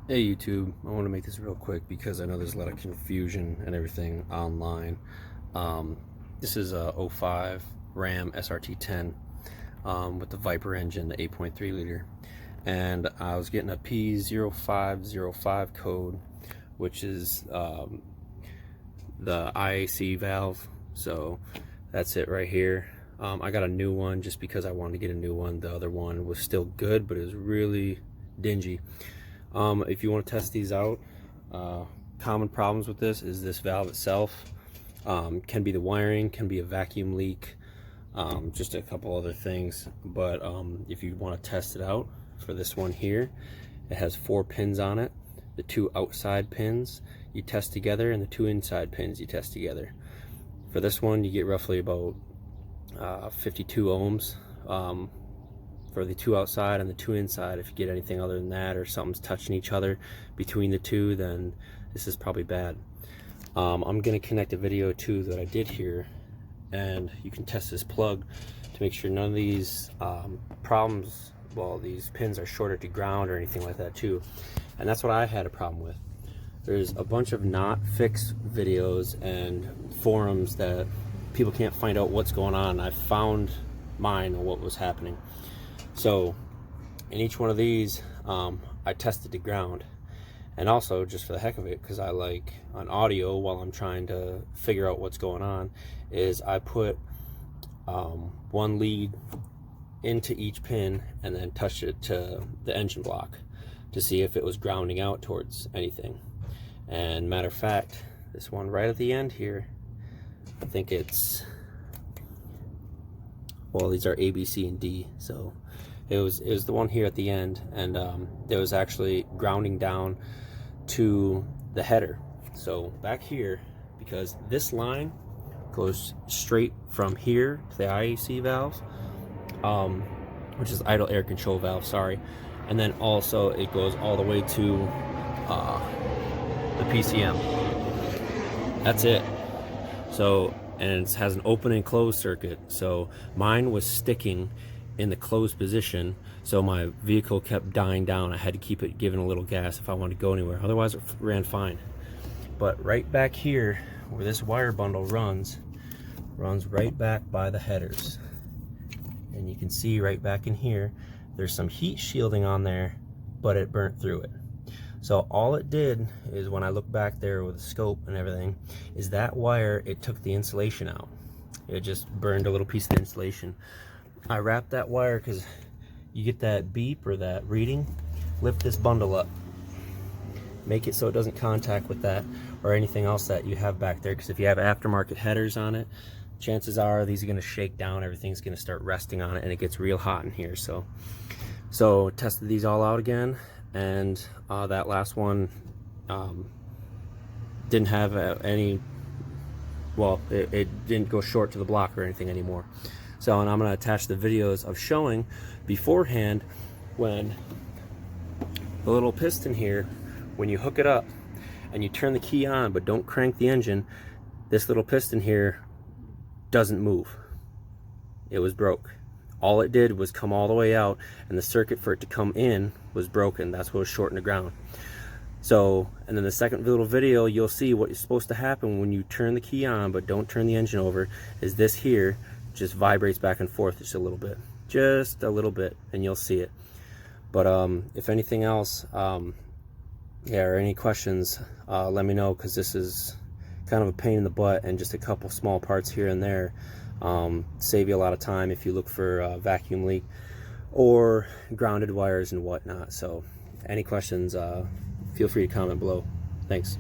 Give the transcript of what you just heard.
Hey YouTube, I want to make this real quick because I know there's a lot of confusion and everything online. This is a '05 Ram SRT 10 with the Viper engine, the 8.3 liter. And I was getting a p0505 code, which is the IAC valve. So that's it right here. I got a new one just because I wanted to get a new one. The other one was still good, but it was really dingy. If you want to test these out, common problems with this is this valve itself. Can be the wiring, can be a vacuum leak, just a couple other things. But if you want to test it out for this one here, it has 4 pins on it. The 2 outside pins you test together and the 2 inside pins you test together. For this one you get roughly about 52 ohms for the 2 outside and the 2 inside. If you get anything other than that, or something's touching each other between the 2, then this is probably bad. I'm going to connect a video too that I did here, and you can test this plug to make sure none of these problems, well, these pins are shorted to ground or anything like that too. And that's what I had a problem with. There's a bunch of not fixed videos and forums that people can't find out what's going on. I found mine on what was happening. So in each one of these, I tested to ground, and also just for the heck of it, because I like on audio while I'm trying to figure out what's going on, is I put one lead into each pin and then touched it to the engine block to see if it was grounding out towards anything. And matter of fact, this one right at the end here, I think it's, well, these are A, B, C, and D, so it was the one here at the end, and it was actually grounding down to the header. So back here, because this line goes straight from here to the IAC valve, which is idle air control valve, sorry, and then also it goes all the way to the PCM. That's it. So, and it has an open and closed circuit. So mine was sticking in the closed position, so my vehicle kept dying down. I had to keep it giving a little gas if I wanted to go anywhere, otherwise it ran fine. But right back here where this wire bundle runs right back by the headers, and you can see right back in here there's some heat shielding on there, but it burnt through it. So all it did is, when I look back there with the scope and everything, is that wire, it took the insulation out. It just burned a little piece of the insulation. I wrapped that wire because you get that beep or that reading. Lift this bundle up, make it so it doesn't contact with that or anything else that you have back there, because if you have aftermarket headers on it, chances are these are going to shake down, everything's going to start resting on it, and it gets real hot in here. So tested these all out again, and that last one didn't have any, well, it didn't go short to the block or anything anymore. So, and I'm going to attach the videos of showing beforehand when the little piston here, when you hook it up and you turn the key on but don't crank the engine, this little piston here doesn't move. It was broke. All it did was come all the way out, and the circuit for it to come in was broken. That's what was shorting the ground. So, and then the second little video, you'll see what is supposed to happen when you turn the key on but don't turn the engine over, is this here just vibrates back and forth just a little bit, and you'll see it. But if anything else, yeah, or any questions, let me know, because this is kind of a pain in the butt, and just a couple small parts here and there save you a lot of time if you look for a vacuum leak or grounded wires and whatnot. So any questions, feel free to comment below. Thanks.